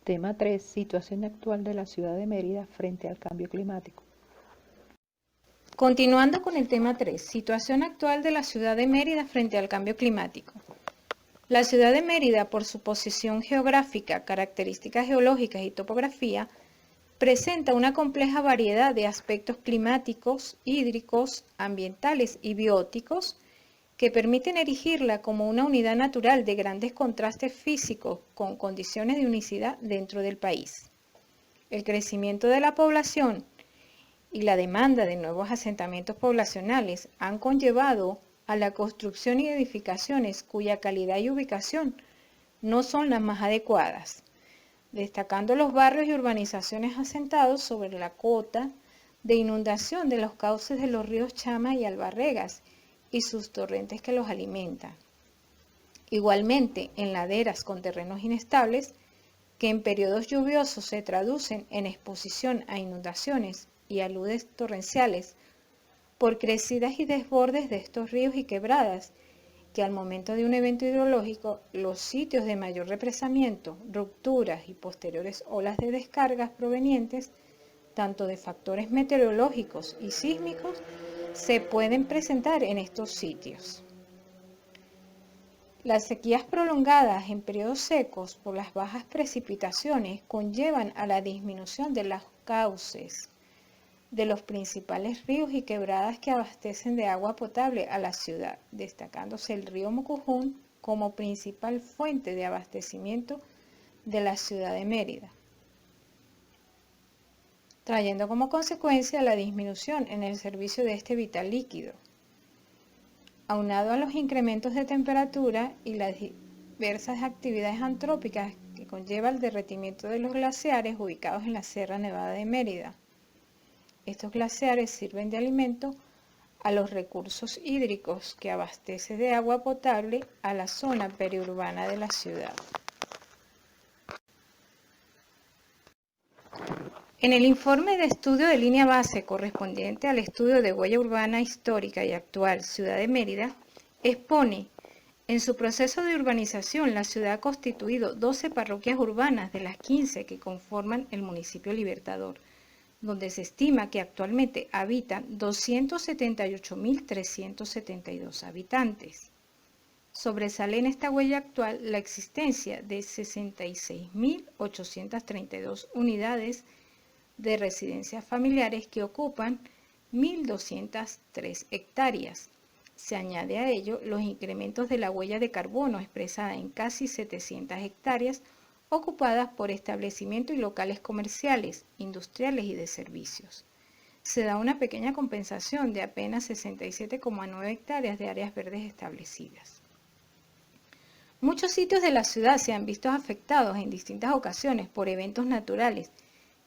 Tema 3. Situación actual de la ciudad de Mérida frente al cambio climático. Continuando con el tema 3, situación actual de la ciudad de Mérida frente al cambio climático. La ciudad de Mérida, por su posición geográfica, características geológicas y topografía, presenta una compleja variedad de aspectos climáticos, hídricos, ambientales y bióticos que permiten erigirla como una unidad natural de grandes contrastes físicos con condiciones de unicidad dentro del país. El crecimiento de la población y la demanda de nuevos asentamientos poblacionales han conllevado a la construcción y edificaciones cuya calidad y ubicación no son las más adecuadas, destacando los barrios y urbanizaciones asentados sobre la cota de inundación de los cauces de los ríos Chama y Albarregas y sus torrentes que los alimentan. Igualmente, en laderas con terrenos inestables, que en periodos lluviosos se traducen en exposición a inundaciones y aludes torrenciales por crecidas y desbordes de estos ríos y quebradas, que al momento de un evento hidrológico, los sitios de mayor represamiento, rupturas y posteriores olas de descargas provenientes tanto de factores meteorológicos y sísmicos se pueden presentar en estos sitios. Las sequías prolongadas en periodos secos por las bajas precipitaciones conllevan a la disminución de los cauces de los principales ríos y quebradas que abastecen de agua potable a la ciudad, destacándose el río Mucujún como principal fuente de abastecimiento de la ciudad de Mérida, trayendo como consecuencia la disminución en el servicio de este vital líquido. Aunado a los incrementos de temperatura y las diversas actividades antrópicas que conlleva el derretimiento de los glaciares ubicados en la Sierra Nevada de Mérida. Estos glaciares sirven de alimento a los recursos hídricos que abastece de agua potable a la zona periurbana de la ciudad. En el informe de estudio de línea base correspondiente al estudio de huella urbana histórica y actual Ciudad de Mérida, expone en su proceso de urbanización la ciudad ha constituido 12 parroquias urbanas de las 15 que conforman el municipio Libertador, donde se estima que actualmente habitan 278.372 habitantes. Sobresale en esta huella actual la existencia de 66.832 unidades de residencias familiares que ocupan 1.203 hectáreas. Se añade a ello los incrementos de la huella de carbono expresada en casi 700 hectáreas ocupadas por establecimientos y locales comerciales, industriales y de servicios. Se da una pequeña compensación de apenas 67,9 hectáreas de áreas verdes establecidas. Muchos sitios de la ciudad se han visto afectados en distintas ocasiones por eventos naturales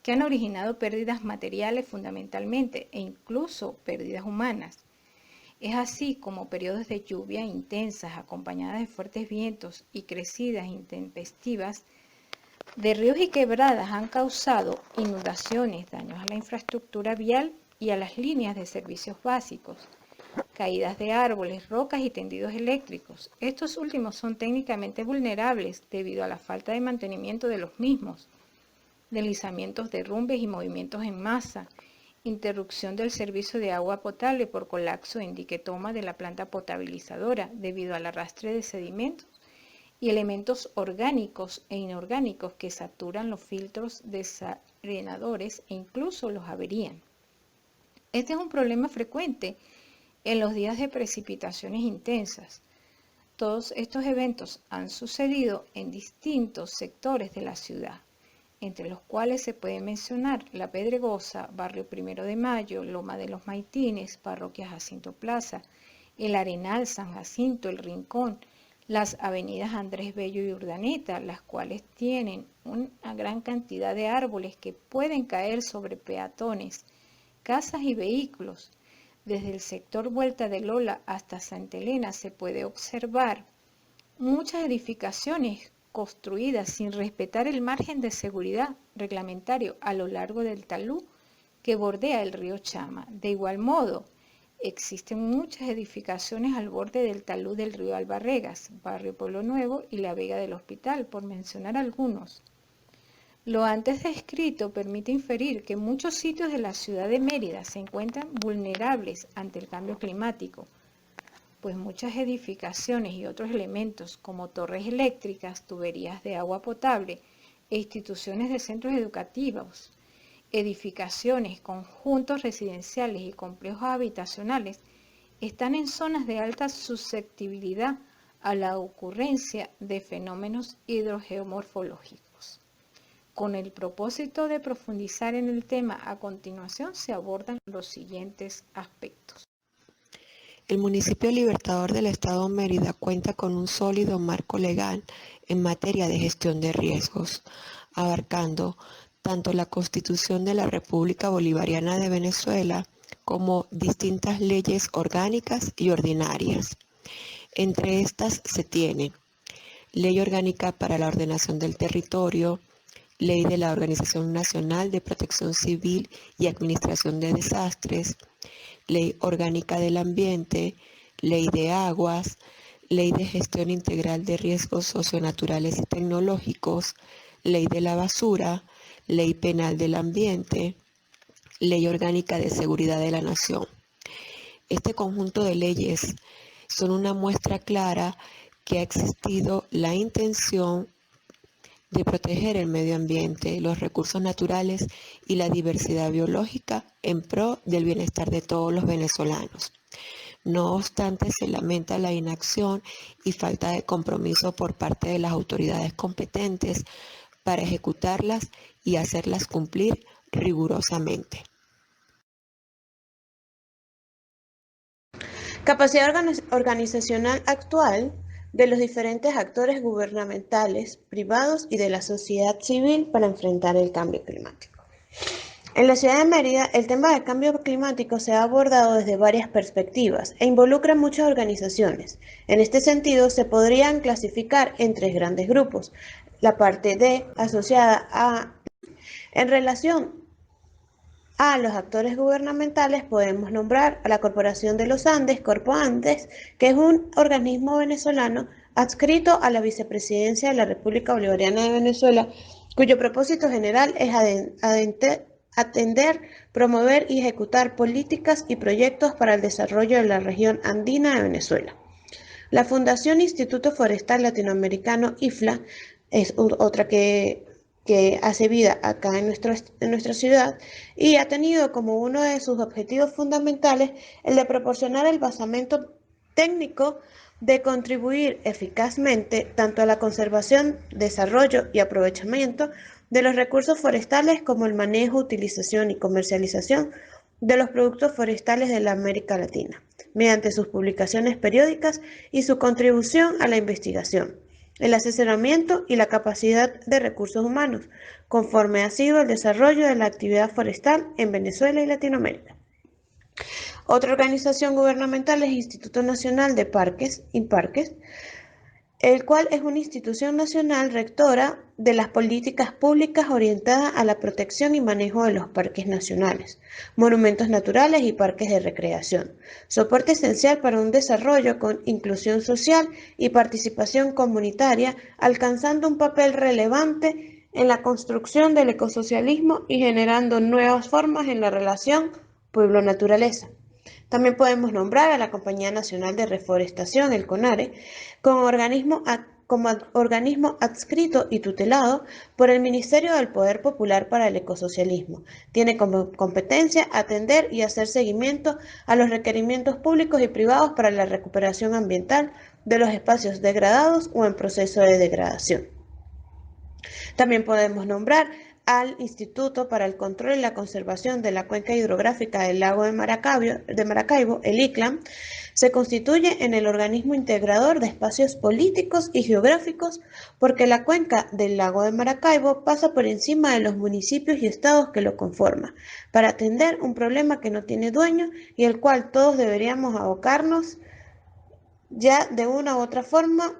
que han originado pérdidas materiales fundamentalmente e incluso pérdidas humanas. Es así como periodos de lluvia intensas acompañadas de fuertes vientos y crecidas intempestivas de ríos y quebradas han causado inundaciones, daños a la infraestructura vial y a las líneas de servicios básicos, caídas de árboles, rocas y tendidos eléctricos. Estos últimos son técnicamente vulnerables debido a la falta de mantenimiento de los mismos, deslizamientos, derrumbes y movimientos en masa, interrupción del servicio de agua potable por colapso en dique-toma de la planta potabilizadora debido al arrastre de sedimentos y elementos orgánicos e inorgánicos que saturan los filtros desarenadores e incluso los averían. Este es un problema frecuente en los días de precipitaciones intensas. Todos estos eventos han sucedido en distintos sectores de la ciudad, entre los cuales se puede mencionar La Pedregosa, Barrio Primero de Mayo, Loma de los Maitines, Parroquia Jacinto Plaza, El Arenal, San Jacinto, El Rincón, las avenidas Andrés Bello y Urdaneta, las cuales tienen una gran cantidad de árboles que pueden caer sobre peatones, casas y vehículos. Desde el sector Vuelta de Lola hasta Santa Elena se puede observar muchas edificaciones construidas sin respetar el margen de seguridad reglamentario a lo largo del talud que bordea el río Chama. De igual modo, existen muchas edificaciones al borde del talud del río Albarregas, Barrio Pueblo Nuevo y La Vega del Hospital, por mencionar algunos. Lo antes descrito permite inferir que muchos sitios de la ciudad de Mérida se encuentran vulnerables ante el cambio climático, pues muchas edificaciones y otros elementos como torres eléctricas, tuberías de agua potable e instituciones de centros educativos, edificaciones, conjuntos residenciales y complejos habitacionales están en zonas de alta susceptibilidad a la ocurrencia de fenómenos hidrogeomorfológicos. Con el propósito de profundizar en el tema, a continuación se abordan los siguientes aspectos. El municipio Libertador del Estado Mérida cuenta con un sólido marco legal en materia de gestión de riesgos, abarcando tanto la Constitución de la República Bolivariana de Venezuela como distintas leyes orgánicas y ordinarias. Entre estas se tiene Ley Orgánica para la Ordenación del Territorio, Ley de la Organización Nacional de Protección Civil y Administración de Desastres, Ley Orgánica del Ambiente, Ley de Aguas, Ley de Gestión Integral de Riesgos Socionaturales y Tecnológicos, Ley de la Basura, Ley Penal del Ambiente, Ley Orgánica de Seguridad de la Nación. Este conjunto de leyes son una muestra clara que ha existido la intención de proteger el medio ambiente, los recursos naturales y la diversidad biológica en pro del bienestar de todos los venezolanos. No obstante, se lamenta la inacción y falta de compromiso por parte de las autoridades competentes para ejecutarlas y hacerlas cumplir rigurosamente. Capacidad organizacional actual de los diferentes actores gubernamentales, privados y de la sociedad civil para enfrentar el cambio climático. En la ciudad de Mérida, el tema del cambio climático se ha abordado desde varias perspectivas e involucra muchas organizaciones. En este sentido, se podrían clasificar en tres grandes grupos. La parte D, asociada a, en relación a los actores gubernamentales, podemos nombrar a la Corporación de los Andes, Corpo Andes, que es un organismo venezolano adscrito a la Vicepresidencia de la República Bolivariana de Venezuela, cuyo propósito general es atender, promover y ejecutar políticas y proyectos para el desarrollo de la región andina de Venezuela. La Fundación Instituto Forestal Latinoamericano, IFLA, es otra que hace vida acá en nuestra ciudad y ha tenido como uno de sus objetivos fundamentales el de proporcionar el basamento técnico de contribuir eficazmente tanto a la conservación, desarrollo y aprovechamiento de los recursos forestales como el manejo, utilización y comercialización de los productos forestales de la América Latina, mediante sus publicaciones periódicas y su contribución a la investigación, el asesoramiento y la capacidad de recursos humanos, conforme ha sido el desarrollo de la actividad forestal en Venezuela y Latinoamérica. Otra organización gubernamental es Instituto Nacional de Parques, INPARQUES, el cual es una institución nacional rectora de las políticas públicas orientadas a la protección y manejo de los parques nacionales, monumentos naturales y parques de recreación, soporte esencial para un desarrollo con inclusión social y participación comunitaria, alcanzando un papel relevante en la construcción del ecosocialismo y generando nuevas formas en la relación pueblo-naturaleza. También podemos nombrar a la Compañía Nacional de Reforestación, el CONARE, como organismo adscrito y tutelado por el Ministerio del Poder Popular para el Ecosocialismo. Tiene como competencia atender y hacer seguimiento a los requerimientos públicos y privados para la recuperación ambiental de los espacios degradados o en proceso de degradación. También podemos nombrar al Instituto para el Control y la Conservación de la Cuenca Hidrográfica del Lago de Maracaibo, el ICLAM, se constituye en el organismo integrador de espacios políticos y geográficos porque la cuenca del Lago de Maracaibo pasa por encima de los municipios y estados que lo conforman, para atender un problema que no tiene dueño y el cual todos deberíamos abocarnos ya de una u otra forma.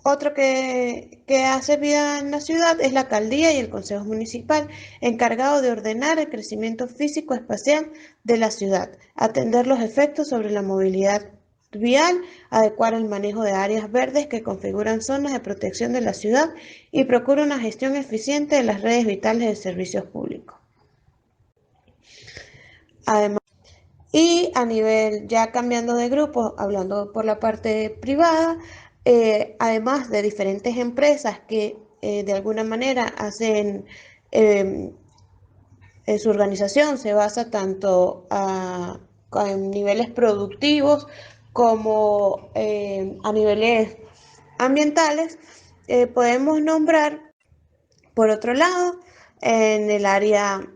Otro que hace vida en la ciudad es la alcaldía y el consejo municipal, encargado de ordenar el crecimiento físico-espacial de la ciudad, atender los efectos sobre la movilidad vial, adecuar el manejo de áreas verdes que configuran zonas de protección de la ciudad y procura una gestión eficiente de las redes vitales de servicios públicos. Además, y a nivel, ya cambiando de grupo, hablando por la parte privada, además de diferentes empresas que de alguna manera hacen, su organización se basa tanto en niveles productivos como a niveles ambientales, podemos nombrar, por otro lado, en el área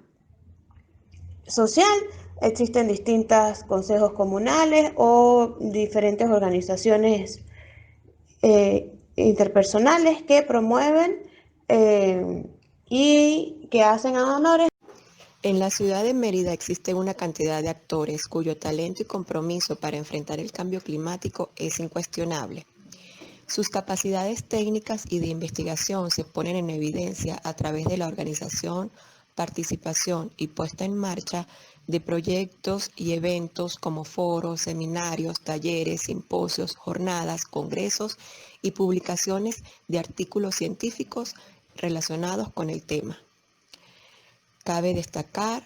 social, existen distintos consejos comunales o diferentes organizaciones interpersonales que promueven y que hacen honores. En la ciudad de Mérida existe una cantidad de actores cuyo talento y compromiso para enfrentar el cambio climático es incuestionable. Sus capacidades técnicas y de investigación se ponen en evidencia a través de la organización, participación y puesta en marcha de proyectos y eventos como foros, seminarios, talleres, simposios, jornadas, congresos y publicaciones de artículos científicos relacionados con el tema. Cabe destacar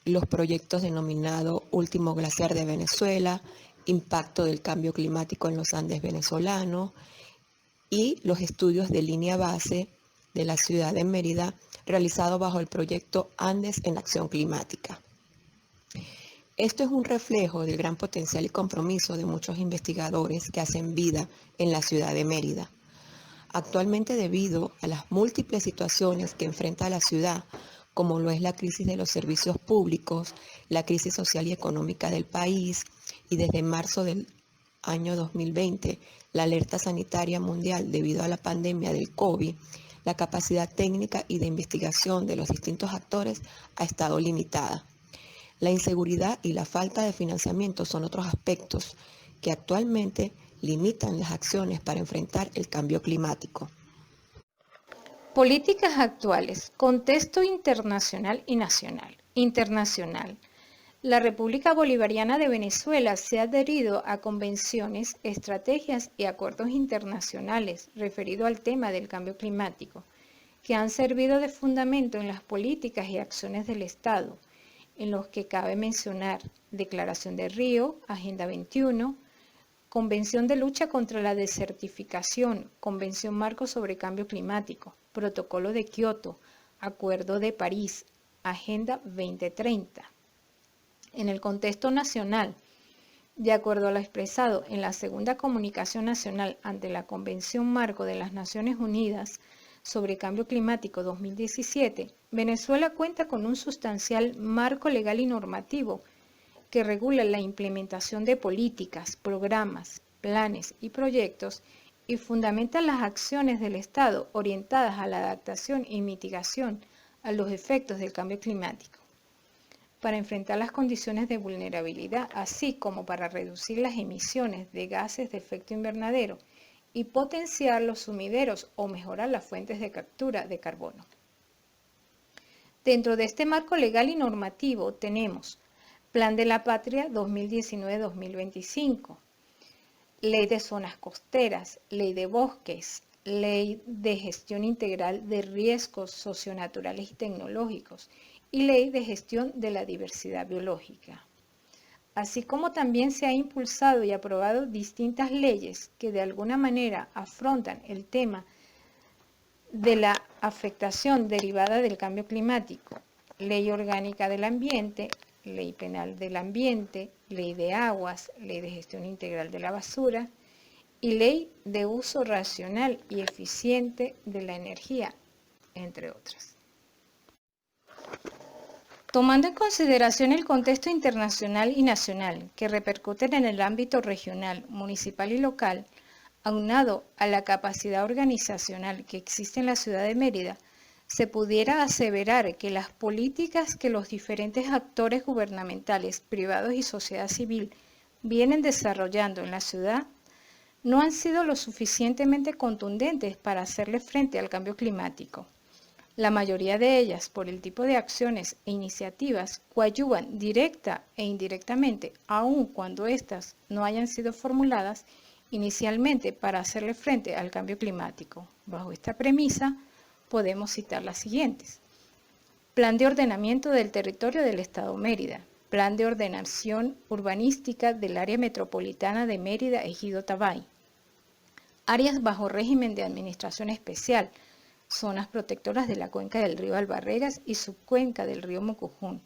los proyectos denominados Último Glaciar de Venezuela, Impacto del Cambio Climático en los Andes venezolanos y los estudios de línea base de la ciudad de Mérida realizados bajo el proyecto Andes en Acción Climática. Esto es un reflejo del gran potencial y compromiso de muchos investigadores que hacen vida en la ciudad de Mérida. Actualmente, debido a las múltiples situaciones que enfrenta la ciudad, como lo es la crisis de los servicios públicos, la crisis social y económica del país y desde marzo del año 2020, la alerta sanitaria mundial debido a la pandemia del COVID, la capacidad técnica y de investigación de los distintos actores ha estado limitada. La inseguridad y la falta de financiamiento son otros aspectos que actualmente limitan las acciones para enfrentar el cambio climático. Políticas actuales, contexto internacional y nacional. Internacional. La República Bolivariana de Venezuela se ha adherido a convenciones, estrategias y acuerdos internacionales referidos al tema del cambio climático, que han servido de fundamento en las políticas y acciones del Estado, en los que cabe mencionar Declaración de Río, Agenda 21, Convención de Lucha contra la Desertificación, Convención Marco sobre Cambio Climático, Protocolo de Kioto, Acuerdo de París, Agenda 2030. En el contexto nacional, de acuerdo a lo expresado en la segunda comunicación nacional ante la Convención Marco de las Naciones Unidas sobre Cambio Climático 2017, Venezuela cuenta con un sustancial marco legal y normativo que regula la implementación de políticas, programas, planes y proyectos y fundamenta las acciones del Estado orientadas a la adaptación y mitigación a los efectos del cambio climático, para enfrentar las condiciones de vulnerabilidad, así como para reducir las emisiones de gases de efecto invernadero y potenciar los sumideros o mejorar las fuentes de captura de carbono. Dentro de este marco legal y normativo tenemos Plan de la Patria 2019-2025, Ley de Zonas Costeras, Ley de Bosques, Ley de Gestión Integral de Riesgos Socionaturales y Tecnológicos y Ley de Gestión de la Diversidad Biológica. Así como también se ha impulsado y aprobado distintas leyes que de alguna manera afrontan el tema de la afectación derivada del cambio climático, Ley Orgánica del Ambiente, Ley Penal del Ambiente, Ley de Aguas, Ley de Gestión Integral de la Basura y Ley de Uso Racional y Eficiente de la Energía, entre otras. Tomando en consideración el contexto internacional y nacional que repercuten en el ámbito regional, municipal y local, aunado a la capacidad organizacional que existe en la ciudad de Mérida, se pudiera aseverar que las políticas que los diferentes actores gubernamentales, privados y sociedad civil vienen desarrollando en la ciudad no han sido lo suficientemente contundentes para hacerle frente al cambio climático. La mayoría de ellas, por el tipo de acciones e iniciativas, coadyuvan directa e indirectamente, aun cuando éstas no hayan sido formuladas inicialmente para hacerle frente al cambio climático. Bajo esta premisa, podemos citar las siguientes. Plan de ordenamiento del territorio del Estado Mérida. Plan de ordenación urbanística del área metropolitana de Mérida, Ejido Tabay. Áreas bajo régimen de administración especial, zonas protectoras de la cuenca del río Albarregas y subcuenca del río Mucujún.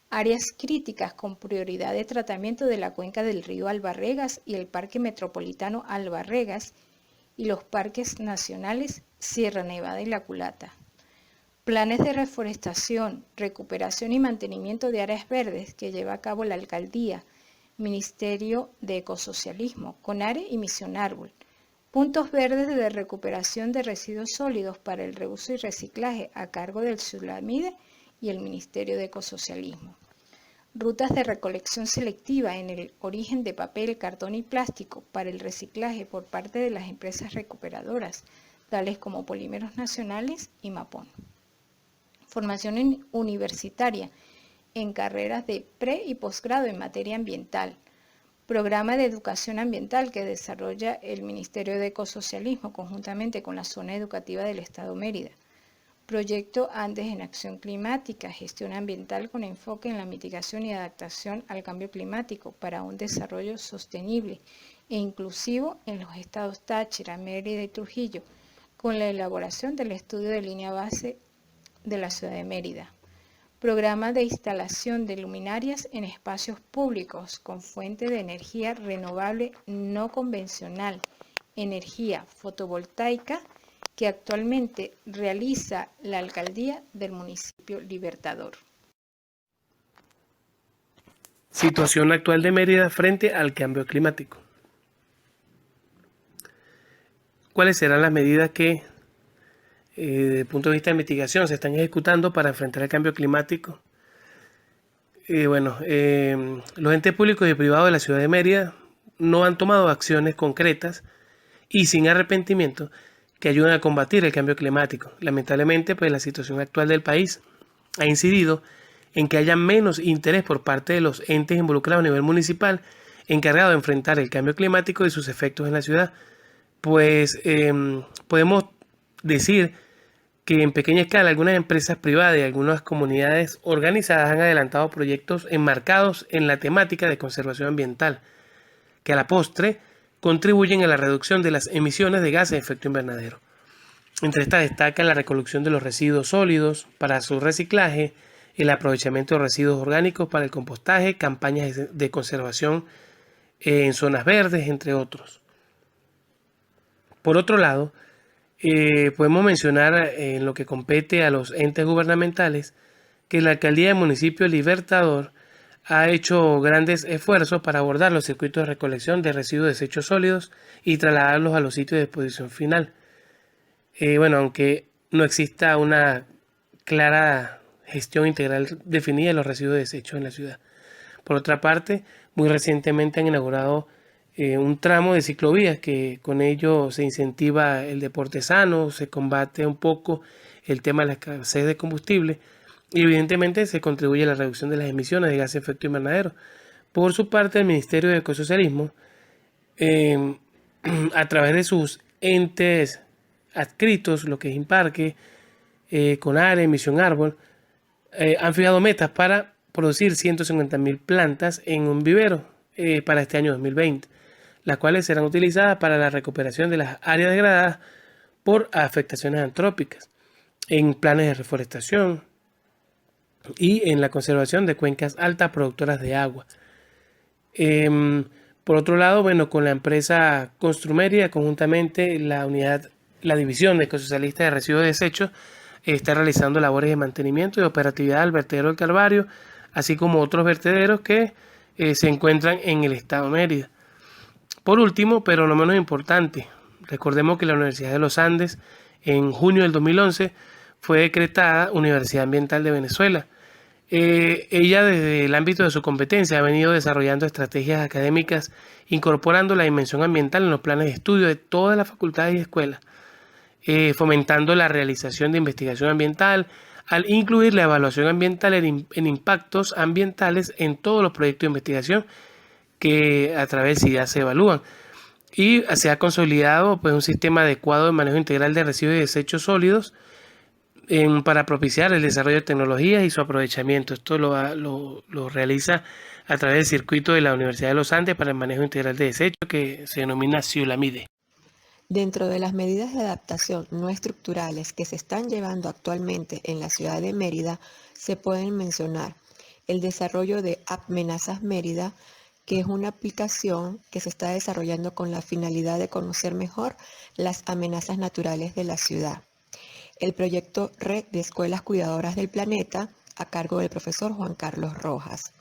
Áreas críticas con prioridad de tratamiento de la cuenca del río Albarregas y el Parque Metropolitano Albarregas y los parques nacionales Sierra Nevada y La Culata. Planes de reforestación, recuperación y mantenimiento de áreas verdes que lleva a cabo la Alcaldía, Ministerio de Ecosocialismo, CONARE y Misión Árbol. Puntos verdes de recuperación de residuos sólidos para el reuso y reciclaje a cargo del SULAMIDE y el Ministerio de Ecosocialismo. Rutas de recolección selectiva en el origen de papel, cartón y plástico para el reciclaje por parte de las empresas recuperadoras, tales como Polímeros Nacionales y Mapón. Formación universitaria en carreras de pre- y posgrado en materia ambiental. Programa de educación ambiental que desarrolla el Ministerio de Ecosocialismo conjuntamente con la Zona Educativa del Estado Mérida. Proyecto Andes en Acción Climática, gestión ambiental con enfoque en la mitigación y adaptación al cambio climático para un desarrollo sostenible e inclusivo en los estados Táchira, Mérida y Trujillo, con la elaboración del estudio de línea base de la ciudad de Mérida. Programa de instalación de luminarias en espacios públicos con fuente de energía renovable no convencional, energía fotovoltaica, que actualmente realiza la Alcaldía del Municipio Libertador. Situación actual de Mérida frente al cambio climático. ¿Cuáles serán las medidas que, desde el punto de vista de mitigación, se están ejecutando para enfrentar el cambio climático? Los entes públicos y privados de la ciudad de Mérida no han tomado acciones concretas y sin arrepentimiento que ayuden a combatir el cambio climático. Lamentablemente, pues la situación actual del país ha incidido en que haya menos interés por parte de los entes involucrados a nivel municipal encargados de enfrentar el cambio climático y sus efectos en la ciudad. Pues podemos decir que en pequeña escala algunas empresas privadas y algunas comunidades organizadas han adelantado proyectos enmarcados en la temática de conservación ambiental, que a la postre contribuyen a la reducción de las emisiones de gases de efecto invernadero. Entre estas destaca la recolección de los residuos sólidos para su reciclaje, el aprovechamiento de residuos orgánicos para el compostaje, campañas de conservación en zonas verdes, entre otros. Por otro lado, podemos mencionar en lo que compete a los entes gubernamentales que la Alcaldía del Municipio Libertador ha hecho grandes esfuerzos para abordar los circuitos de recolección de residuos de desechos sólidos y trasladarlos a los sitios de disposición final. Aunque no exista una clara gestión integral definida de los residuos de desechos en la ciudad. Por otra parte, muy recientemente han inaugurado un tramo de ciclovías que con ello se incentiva el deporte sano, se combate un poco el tema de la escasez de combustible y evidentemente se contribuye a la reducción de las emisiones de gases de efecto invernadero. Por su parte, el Ministerio de Ecosocialismo, a través de sus entes adscritos, lo que es Imparque, CONARE, Misión Árbol, han fijado metas para producir 150.000 plantas en un vivero para este año 2020, las cuales serán utilizadas para la recuperación de las áreas degradadas por afectaciones antrópicas, en planes de reforestación y en la conservación de cuencas altas productoras de agua. Por otro lado, con la empresa Construmeria, conjuntamente la División de Ecosocialistas de Residuos de Desechos está realizando labores de mantenimiento y operatividad del vertedero del Calvario, así como otros vertederos que se encuentran en el estado de Mérida. Por último, pero no menos importante, recordemos que la Universidad de los Andes en junio del 2011 fue decretada Universidad Ambiental de Venezuela. Ella desde el ámbito de su competencia ha venido desarrollando estrategias académicas incorporando la dimensión ambiental en los planes de estudio de todas las facultades y escuelas. fomentando la realización de investigación ambiental, al incluir la evaluación ambiental en impactos ambientales en todos los proyectos de investigación que a través de SIDA se evalúan. Y se ha consolidado pues, un sistema adecuado de manejo integral de residuos y desechos sólidos para propiciar el desarrollo de tecnologías y su aprovechamiento. Esto lo realiza a través del circuito de la Universidad de los Andes para el manejo integral de desechos, que se denomina CIULAMIDE. Dentro de las medidas de adaptación no estructurales que se están llevando actualmente en la ciudad de Mérida, se pueden mencionar el desarrollo de Amenazas Mérida, que es una aplicación que se está desarrollando con la finalidad de conocer mejor las amenazas naturales de la ciudad. El proyecto Red de Escuelas Cuidadoras del Planeta, a cargo del profesor Juan Carlos Rojas.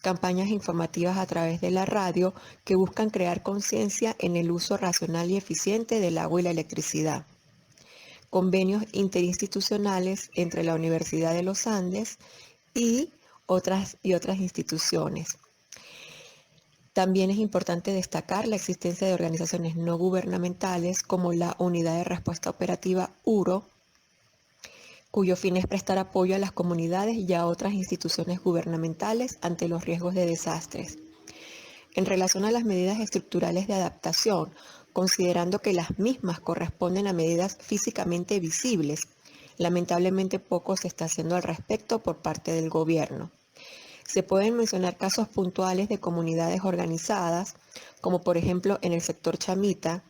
Campañas informativas a través de la radio que buscan crear conciencia en el uso racional y eficiente del agua y la electricidad. Convenios interinstitucionales entre la Universidad de los Andes y otras instituciones. También es importante destacar la existencia de organizaciones no gubernamentales como la Unidad de Respuesta Operativa URO, cuyo fin es prestar apoyo a las comunidades y a otras instituciones gubernamentales ante los riesgos de desastres. En relación a las medidas estructurales de adaptación, considerando que las mismas corresponden a medidas físicamente visibles, lamentablemente poco se está haciendo al respecto por parte del gobierno. Se pueden mencionar casos puntuales de comunidades organizadas, como por ejemplo en el sector Chamita,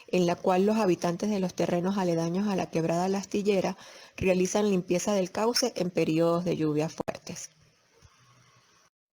en la cual los habitantes de los terrenos aledaños a la quebrada La Astillera realizan limpieza del cauce en periodos de lluvias fuertes.